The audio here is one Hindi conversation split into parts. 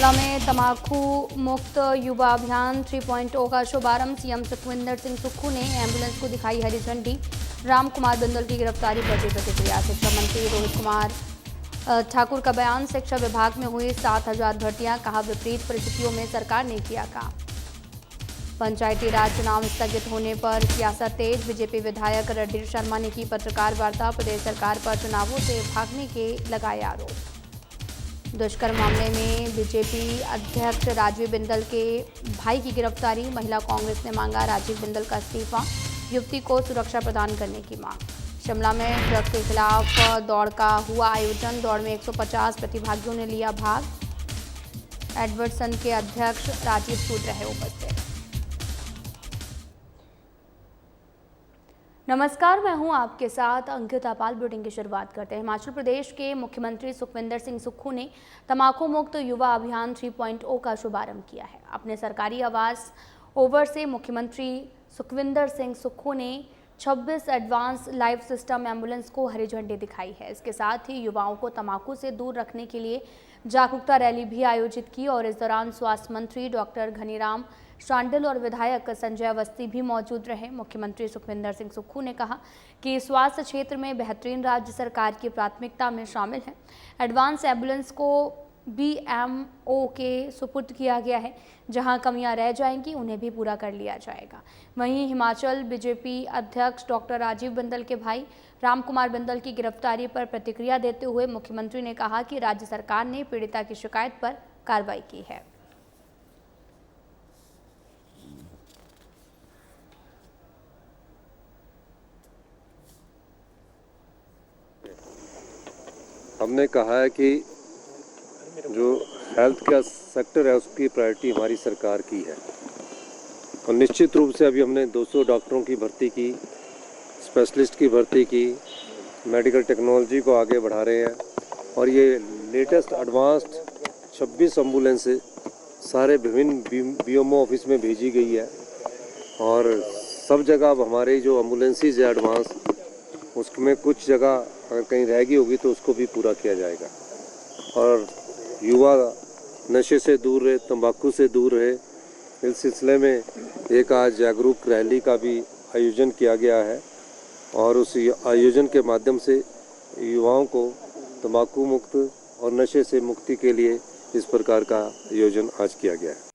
शिमला में तंबाकू मुक्त युवा अभियान 3.0 का शुभारंभ। सीएम सुखविंदर सिंह सुक्खू ने एम्बुलेंस को दिखाई हरी झंडी। राम कुमार बिंदल की गिरफ्तारी पर दी प्रतिक्रिया। शिक्षा मंत्री रोहित कुमार ठाकुर का बयान। शिक्षा विभाग में हुई 7,000 भर्तियां, कहा विपरीत परिस्थितियों में सरकार ने किया काम। पंचायती राज चुनाव स्थगित होने पर सियासत तेज। बीजेपी विधायक रणधीर शर्मा ने की पत्रकार वार्ता। प्रदेश सरकार पर चुनावों से भागने के लगाए आरोप। दुष्कर्म मामले में बीजेपी अध्यक्ष राजीव बिंदल के भाई की गिरफ्तारी। महिला कांग्रेस ने मांगा राजीव बिंदल का इस्तीफा। युवती को सुरक्षा प्रदान करने की मांग। शिमला में ड्रग्स के खिलाफ दौड़ का हुआ आयोजन। दौड़ में 150 प्रतिभागियों ने लिया भाग। एडवर्डसन के अध्यक्ष राजीव सूद रहे उपस्थित। नमस्कार, मैं हूं आपके साथ अंकिता पाल। बुलेटिन की शुरुआत करते हैं। हिमाचल प्रदेश के मुख्यमंत्री सुखविंदर सिंह सुक्खू ने तंबाकू मुक्त युवा अभियान 3.0 का शुभारंभ किया है। अपने सरकारी आवास ओवर से मुख्यमंत्री सुखविंदर सिंह सुक्खू ने 26 एडवांस लाइफ सिस्टम एम्बुलेंस को हरी झंडी दिखाई है। इसके साथ ही युवाओं को तंबाकू से दूर रखने के लिए जागरूकता रैली भी आयोजित की और इस दौरान स्वास्थ्य मंत्री डॉक्टर घनीराम शांडिल और विधायक संजय अवस्थी भी मौजूद रहे। मुख्यमंत्री सुखविंदर सिंह सुक्खू ने कहा कि स्वास्थ्य क्षेत्र में बेहतरीन राज्य सरकार की प्राथमिकता में शामिल है। एडवांस एम्बुलेंस को BMO के सुपुर्द किया गया है। जहां कमियां रह जाएंगी उन्हें भी पूरा कर लिया जाएगा। वहीं हिमाचल बीजेपी अध्यक्ष डॉक्टर राजीव बिंदल के भाई राम कुमार बिंदल की गिरफ्तारी पर प्रतिक्रिया देते हुए मुख्यमंत्री ने कहा कि राज्य सरकार ने पीड़िता की शिकायत पर कार्रवाई की है। हमने कहा है कि जो हेल्थ का सेक्टर है उसकी प्रायोरिटी हमारी सरकार की है और निश्चित रूप से अभी हमने 200 डॉक्टरों की भर्ती की, स्पेशलिस्ट की भर्ती की, मेडिकल टेक्नोलॉजी को आगे बढ़ा रहे हैं और ये लेटेस्ट एडवांस्ड 26 एम्बुलेंस सारे विभिन्न BMO ऑफिस में भेजी गई है और सब जगह अब हमारे जो एम्बुलेंसेज है एडवांस उसमें कुछ जगह अगर कहीं रह गई होगी तो उसको भी पूरा किया जाएगा और युवा नशे से दूर रहे, तंबाकू से दूर रहे। इस सिलसिले में एक आज जागरूक रैली का भी आयोजन किया गया है और उस आयोजन के माध्यम से युवाओं को तंबाकू मुक्त और नशे से मुक्ति के लिए इस प्रकार का आयोजन आज किया गया है।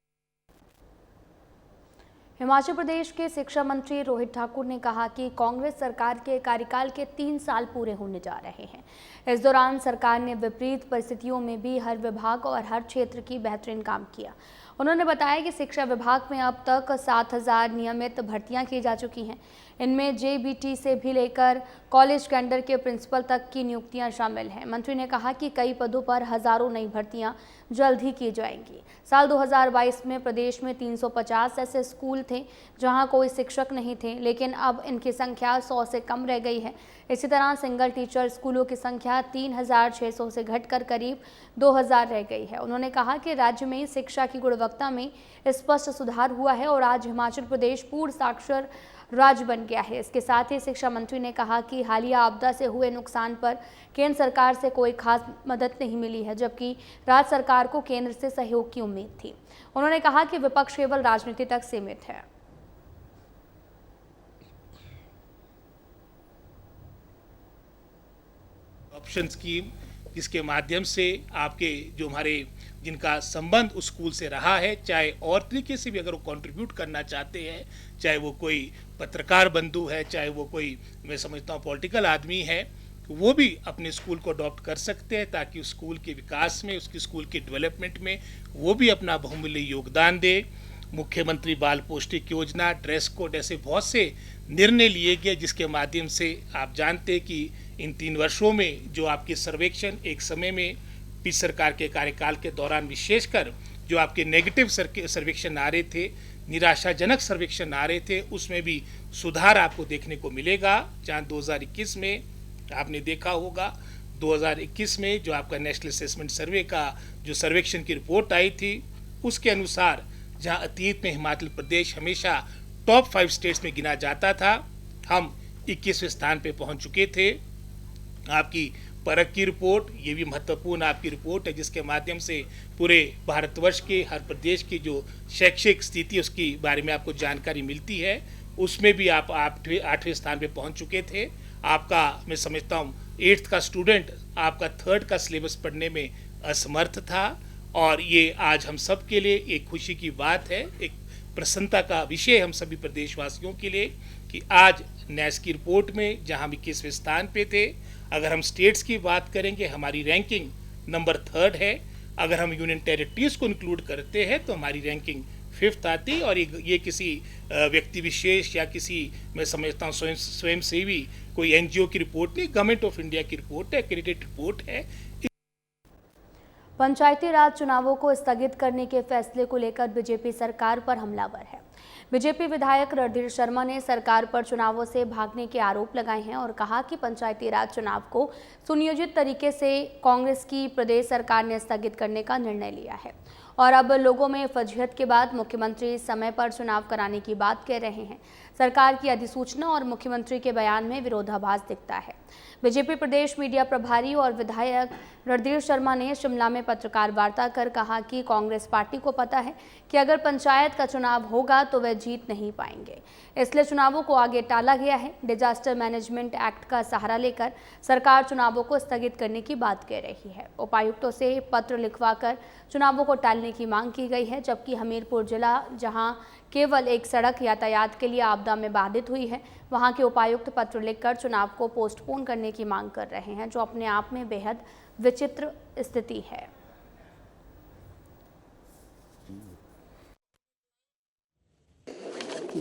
हिमाचल प्रदेश के शिक्षा मंत्री रोहित ठाकुर ने कहा कि कांग्रेस सरकार के कार्यकाल के 3 साल पूरे होने जा रहे हैं। इस दौरान सरकार ने विपरीत परिस्थितियों में भी हर विभाग और हर क्षेत्र की बेहतरीन काम किया। उन्होंने बताया कि शिक्षा विभाग में अब तक 7,000 नियमित भर्तियां की जा चुकी हैं। इनमें JBT से भी लेकर कॉलेज कैडर के प्रिंसिपल तक की नियुक्तियां शामिल हैं। मंत्री ने कहा कि कई पदों पर हजारों नई भर्तियां जल्द ही की जाएंगी। साल 2022 में प्रदेश में 350 ऐसे स्कूल थे जहां कोई शिक्षक नहीं थे, लेकिन अब इनकी संख्या 100 से कम रह गई है। इसी तरह सिंगल टीचर स्कूलों की संख्या 3,600 से घटकर करीब 2,000 रह गई है। उन्होंने कहा कि राज्य में शिक्षा की गुणवत्ता में स्पष्ट सुधार हुआ है और आज हिमाचल प्रदेश पूर्ण साक्षर राज्य बन गया है। इसके साथ ही शिक्षा मंत्री ने कहा कि हालिया आपदा से हुए नुकसान पर केंद्र सरकार से कोई खास मदद नहीं मिली है, जबकि राज्य सरकार को केंद्र से सहयोग की उम्मीद थी। उन्होंने कहा कि विपक्ष केवल राजनीति तक सीमित है। ऑप्शन स्कीम जिसके माध्यम से आपके जो हमारे जिनका संबंध उस स्कूल से रहा है, चाहे और तरीके से भी अगर वो कंट्रीब्यूट करना चाहते हैं, चाहे वो कोई पत्रकार बंधु है, चाहे वो कोई मैं समझता हूँ पॉलिटिकल आदमी है, वो भी अपने स्कूल को अडॉप्ट कर सकते हैं ताकि उस स्कूल के विकास में, उसकी स्कूल के डेवलपमेंट में वो भी अपना बहुमूल्य योगदान दे। मुख्यमंत्री बाल पौष्टिक योजना, ड्रेस कोड, ऐसे बहुत से निर्णय लिए गए जिसके माध्यम से आप जानते हैं कि इन 3 वर्षों में जो आपके सर्वेक्षण एक समय में पिछली सरकार के कार्यकाल के दौरान विशेषकर जो आपके नेगेटिव सर्वेक्षण आ रहे थे, निराशाजनक सर्वेक्षण आ रहे थे, उसमें भी सुधार आपको देखने को मिलेगा। जहाँ 2021 में आपने देखा होगा 2021 में जो आपका नेशनल असेसमेंट सर्वे का जो सर्वेक्षण की रिपोर्ट आई थी उसके अनुसार जहां अतीत में हिमाचल प्रदेश हमेशा टॉप 5 स्टेट्स में गिना जाता था, हम 21वें स्थान पे पहुंच चुके थे। आपकी परख की रिपोर्ट, ये भी महत्वपूर्ण आपकी रिपोर्ट है जिसके माध्यम से पूरे भारतवर्ष के हर प्रदेश की जो शैक्षिक स्थिति है उसकी बारे में आपको जानकारी मिलती है। उसमें भी आप 8वें स्थान पे पहुंच चुके थे। आपका, मैं समझता हूँ, 8th का स्टूडेंट आपका 3rd का सिलेबस पढ़ने में असमर्थ था, और ये आज हम सब के लिए एक खुशी की बात है, एक प्रसन्नता का विषय हम सभी प्रदेशवासियों के लिए कि आज NAS की रिपोर्ट में जहां हम 21वें स्थान पे थे, अगर हम स्टेट्स की बात करेंगे हमारी रैंकिंग नंबर 3rd है। अगर हम यूनियन टेरिटरीज को इंक्लूड करते हैं तो हमारी रैंकिंग 5th आती। और ये किसी व्यक्ति विशेष या किसी, मैं समझता हूँ, स्वयंसेवी कोई NGO की रिपोर्ट नहीं, गवर्नमेंट ऑफ इंडिया की रिपोर्ट है, क्रेडिट रिपोर्ट है। पंचायती राज चुनावों को स्थगित करने के फैसले को लेकर बीजेपी सरकार पर हमलावर है। बीजेपी विधायक रणधीर शर्मा ने सरकार पर चुनावों से भागने के आरोप लगाए हैं और कहा कि पंचायती राज चुनाव को सुनियोजित तरीके से कांग्रेस की प्रदेश सरकार ने स्थगित करने का निर्णय लिया है और अब लोगों में फजीहत के बाद मुख्यमंत्री समय पर चुनाव कराने की बात कह रहे हैं। सरकार की अधिसूचना और मुख्यमंत्री के बयान में विरोधाभास दिखता है। बीजेपी प्रदेश मीडिया प्रभारी और विधायक रणधीर शर्मा ने शिमला में पत्रकार वार्ता कर कहा कि कांग्रेस पार्टी को पता है कि अगर पंचायत का चुनाव होगा तो वह जीत नहीं पाएंगे, इसलिए चुनावों को आगे टाला गया है। डिजास्टर मैनेजमेंट एक्ट का सहारा लेकर सरकार चुनावों को स्थगित करने की बात कह रही है। उपायुक्तों से पत्र लिखवाकर चुनावों को टालने की मांग की गई है, जबकि हमीरपुर जिला, जहां केवल एक सड़क यातायात के लिए आपदा में बाधित हुई है, वहां के उपायुक्त पत्र लिखकर चुनाव को पोस्टपोन करने की मांग कर रहे हैं, जो अपने आप में बेहद विचित्र स्थिति है।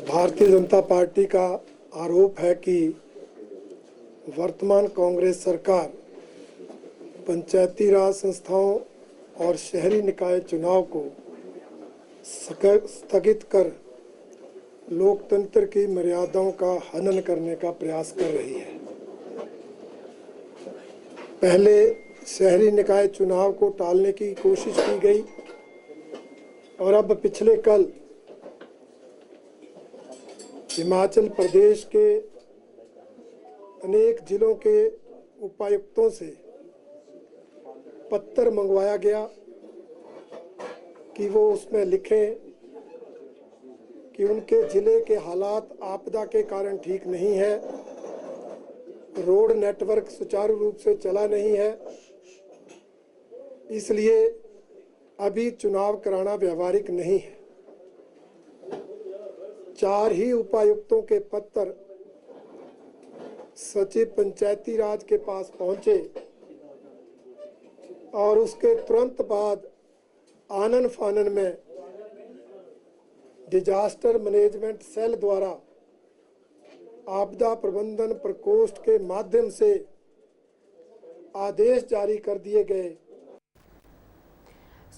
भारतीय जनता पार्टी का आरोप है कि वर्तमान कांग्रेस सरकार पंचायती राज संस्थाओं और शहरी निकाय चुनाव को स्थगित कर लोकतंत्र की मर्यादाओं का हनन करने का प्रयास कर रही है। पहले शहरी निकाय चुनाव को टालने की कोशिश की गई और अब पिछले कल हिमाचल प्रदेश के अनेक जिलों के उपायुक्तों से पत्र मंगवाया गया कि वो उसमें लिखें कि उनके जिले के हालात आपदा के कारण ठीक नहीं है, रोड नेटवर्क सुचारू रूप से चला नहीं है, इसलिए अभी चुनाव कराना व्यावहारिक नहीं है। 4 ही उपायुक्तों के पत्र सचिव पंचायती राज के पास पहुंचे और उसके तुरंत बाद आनन फानन में डिजास्टर मैनेजमेंट सेल द्वारा आपदा प्रबंधन प्रकोष्ठ के माध्यम से आदेश जारी कर दिए गए।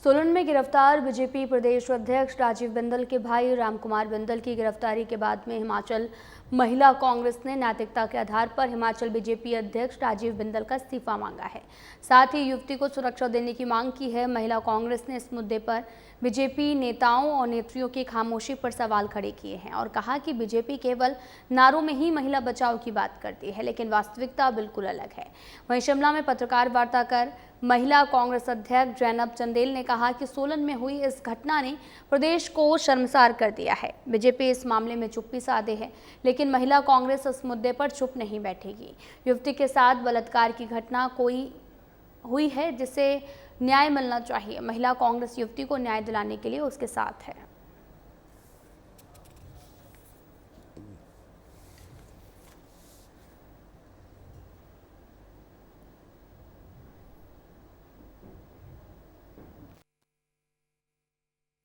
सोलन में गिरफ्तार बीजेपी प्रदेश अध्यक्ष राजीव बिंदल के भाई रामकुमार बिंदल की गिरफ्तारी के बाद में हिमाचल महिला कांग्रेस ने नैतिकता के आधार पर हिमाचल बीजेपी अध्यक्ष राजीव बिंदल का इस्तीफा मांगा है। साथ ही युवती को सुरक्षा देने की मांग की है। महिला कांग्रेस ने इस मुद्दे पर बीजेपी नेताओं और नेत्रियों की खामोशी पर सवाल खड़े किए हैं और कहा कि बीजेपी केवल नारों में ही महिला बचाओ की बात करती है, लेकिन वास्तविकता बिल्कुल अलग है। वहीं शिमला में पत्रकार वार्ता कर महिला कांग्रेस अध्यक्ष जैनब चंदेल ने कहा कि सोलन में हुई इस घटना ने प्रदेश को शर्मसार कर दिया है। बीजेपी इस मामले में चुप्पी साधे है, लेकिन महिला कांग्रेस इस मुद्दे पर चुप नहीं बैठेगी। युवती के साथ बलात्कार की घटना हुई है जिसे न्याय मिलना चाहिए। महिला कांग्रेस युवती को न्याय दिलाने के लिए उसके साथ है।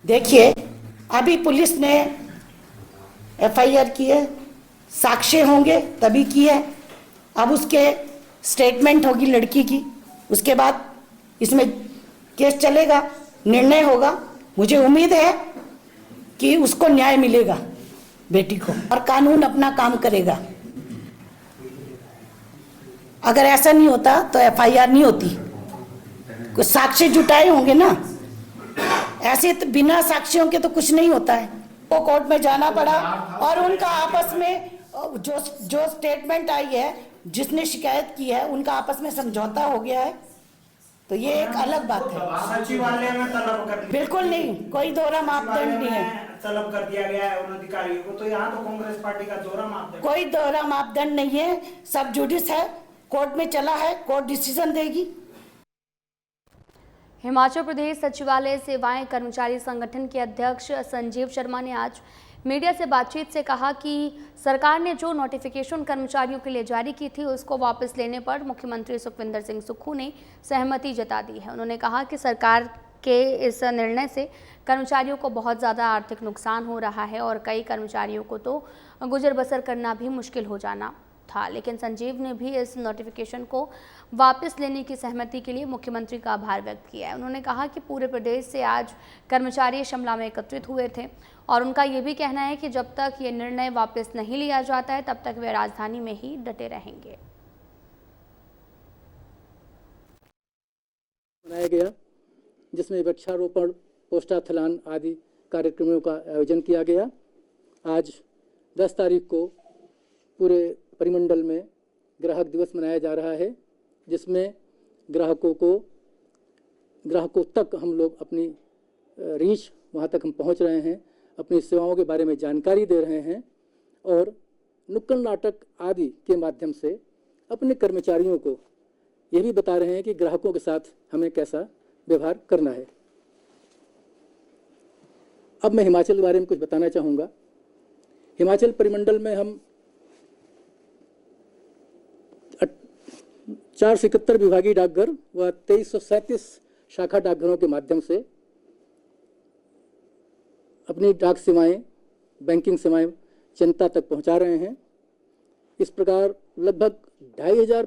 देखिए, अभी पुलिस ने FIR की है, साक्ष्य होंगे तभी की है। अब उसके स्टेटमेंट होगी लड़की की, उसके बाद इसमें केस चलेगा, निर्णय होगा। मुझे उम्मीद है कि उसको न्याय मिलेगा, बेटी को, और कानून अपना काम करेगा। अगर ऐसा नहीं होता तो FIR नहीं होती, कुछ साक्ष्य जुटाए होंगे ना। ऐसे तो बिना साक्ष्यों के तो कुछ नहीं होता है। वो कोर्ट में जाना पड़ा और उनका आपस में जो स्टेटमेंट आई है जिसने शिकायत की है उनका आपस में समझौता हो गया है, तो ये एक अलग बात है। सचिवालय में तलब कर बिल्कुल नहीं, कोई दोहरा मापदंड नहीं है, तलब कर दिया गया है उन अधिकारियों को, तो यहाँ तो कांग्रेस पार्टी का दोहरा मापदंड, कोई दोहरा मापदंड नहीं है, सब जुडिस है, कोर्ट में चला है, कोर्ट डिसीजन देगी। हिमाचल प्रदेश सचिवालय सेवाएं कर्मचारी संगठन के अध्यक्ष संजीव शर्मा ने आज मीडिया से बातचीत से कहा कि सरकार ने जो नोटिफिकेशन कर्मचारियों के लिए जारी की थी उसको वापस लेने पर मुख्यमंत्री सुखविंदर सिंह सुक्खू ने सहमति जता दी है। उन्होंने कहा कि सरकार के इस निर्णय से कर्मचारियों को बहुत ज़्यादा आर्थिक नुकसान हो रहा है और कई कर्मचारियों को तो गुजर बसर करना भी मुश्किल हो जाना था, लेकिन संजीव ने भी इस नोटिफिकेशन को वापस लेने की सहमति के लिए मुख्यमंत्री का आभार व्यक्त किया है। उन्होंने कहा कि पूरे प्रदेश से आज कर्मचारी शिमला में एकत्रित हुए थे और उनका ये भी कहना है कि जब तक ये निर्णय वापस नहीं लिया जाता है तब तक वे राजधानी में ही डटे रहेंगे। मनाया गया जिसमें वृक्षारोपण, पोस्टाथलान आदि कार्यक्रमों का आयोजन किया गया। आज 10 तारीख को पूरे परिमंडल में ग्राहक दिवस मनाया जा रहा है, जिसमें ग्राहकों तक हम लोग अपनी रीच वहाँ तक हम पहुँच रहे हैं, अपनी सेवाओं के बारे में जानकारी दे रहे हैं और नुक्कड़ नाटक आदि के माध्यम से अपने कर्मचारियों को ये भी बता रहे हैं कि ग्राहकों के साथ हमें कैसा व्यवहार करना है। अब मैं हिमाचल के बारे में कुछ बताना चाहूँगा। हिमाचल परिमंडल में हम 471 विभागीय डाकघर व 2337 शाखा डाकघरों के माध्यम से अपनी डाक सेवाएं, बैंकिंग सेवाएं जनता तक पहुंचा रहे हैं। इस प्रकार लगभग 2500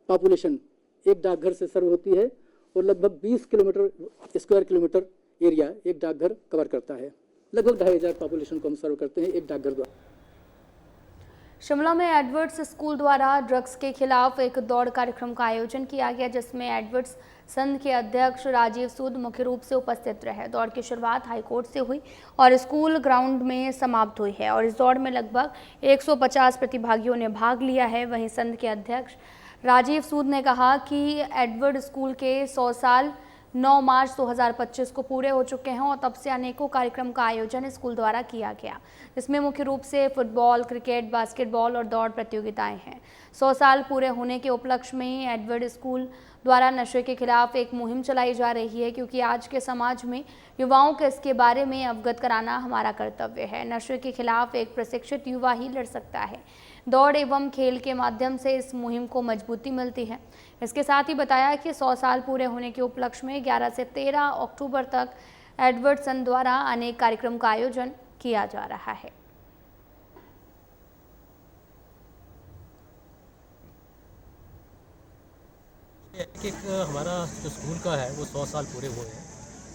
पॉपुलेशन एक डाकघर से सर्व होती है और लगभग 20 स्क्वायर किलोमीटर एरिया एक डाकघर कवर करता है। लगभग 2500 पॉपुलेशन को हम सर्व करते हैं एक डाकघर द्वारा। शिमला में एडवर्ड्स स्कूल द्वारा ड्रग्स के खिलाफ एक दौड़ कार्यक्रम का आयोजन किया गया, जिसमें एडवर्ड्स संघ के अध्यक्ष राजीव सूद मुख्य रूप से उपस्थित रहे। दौड़ की शुरुआत हाईकोर्ट से हुई और स्कूल ग्राउंड में समाप्त हुई है और इस दौड़ में लगभग 150 प्रतिभागियों ने भाग लिया है। वहीं संघ के अध्यक्ष राजीव सूद ने कहा कि एडवर्ड स्कूल के 100 साल 9 मार्च 2025 को पूरे हो चुके हैं और तब से अनेकों कार्यक्रम का आयोजन स्कूल द्वारा किया गया, जिसमें मुख्य रूप से फुटबॉल, क्रिकेट, बास्केटबॉल और दौड़ प्रतियोगिताएं हैं। 100 साल पूरे होने के उपलक्ष्य में एडवर्ड स्कूल द्वारा नशे के खिलाफ एक मुहिम चलाई जा रही है, क्योंकि आज के समाज में युवाओं को इसके बारे में अवगत कराना हमारा कर्तव्य है। नशे के खिलाफ एक प्रशिक्षित युवा ही लड़ सकता है। दौड़ एवं खेल के माध्यम से इस मुहिम को मजबूती मिलती है। इसके साथ ही बताया कि 100 साल पूरे होने के उपलक्ष्य में 11 से 13 अक्टूबर तक एडवर्ड संघ द्वारा अनेक कार्यक्रम का आयोजन किया जा रहा है। एक हमारा जो स्कूल का है वो 100 साल पूरे हुए हैं,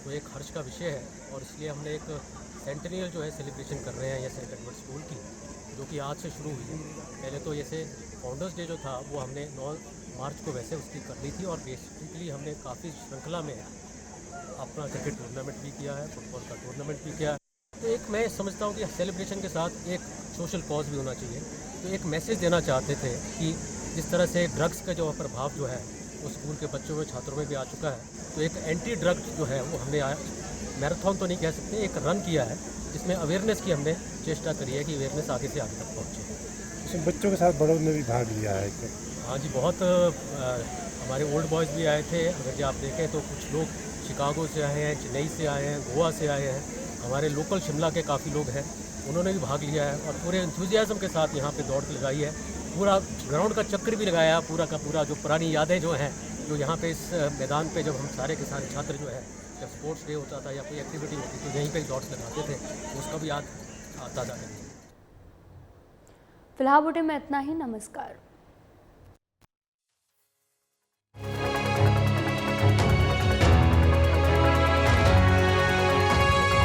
तो एक हर्ष का विषय है और इसलिए हमने एक सेंटेनियल जो है सेलिब्रेशन कर रहे हैं ये सेंट एडवर्ड स्कूल की, जो कि आज से शुरू हुई है। पहले तो जैसे फाउंडर्स डे जो था वो हमने 9 मार्च को वैसे उसकी कर ली थी और बेसिकली हमने काफ़ी श्रृंखला में अपना क्रिकेट टूर्नामेंट भी किया है, फुटबॉल का टूर्नामेंट भी किया है। तो एक मैं समझता हूँ कि सेलिब्रेशन के साथ एक सोशल कॉज भी होना चाहिए। तो एक मैसेज देना चाहते थे कि जिस तरह से ड्रग्स का जो प्रभाव जो है वो स्कूल के बच्चों में, छात्रों में भी आ चुका है, तो एक एंटी ड्रग जो है वो हमने मैराथन तो नहीं कह सकते, एक रन किया है जिसमें अवेयरनेस की हमने चेष्टा करी है कि अवेयरनेस आगे से आगे तक पहुँचे। इसमें बच्चों के साथ बड़ों ने भी भाग लिया है। हाँ जी, बहुत हमारे ओल्ड बॉयज़ भी आए थे। अगर जो आप देखें तो कुछ लोग शिकागो से आए हैं, चेन्नई से आए हैं, गोवा से आए हैं, हमारे लोकल शिमला के काफ़ी लोग हैं, उन्होंने भी भाग लिया है और पूरे एंथुजियाज्म के साथ यहाँ पे दौड़ लगाई है। पूरा ग्राउंड का चक्कर भी लगाया, पूरा का पूरा जो पुरानी यादें जो हैं, जो यहाँ पे इस मैदान पे जब हम सारे के सारे छात्र जो है जब स्पोर्ट्स डे होता था या कोई एक्टिविटी होती तो यहीं पे दौड़ लगाते थे, तो उसका भी याद ताज़ा करेंगे। फिलहाल बुलेटिन में इतना ही। नमस्कार।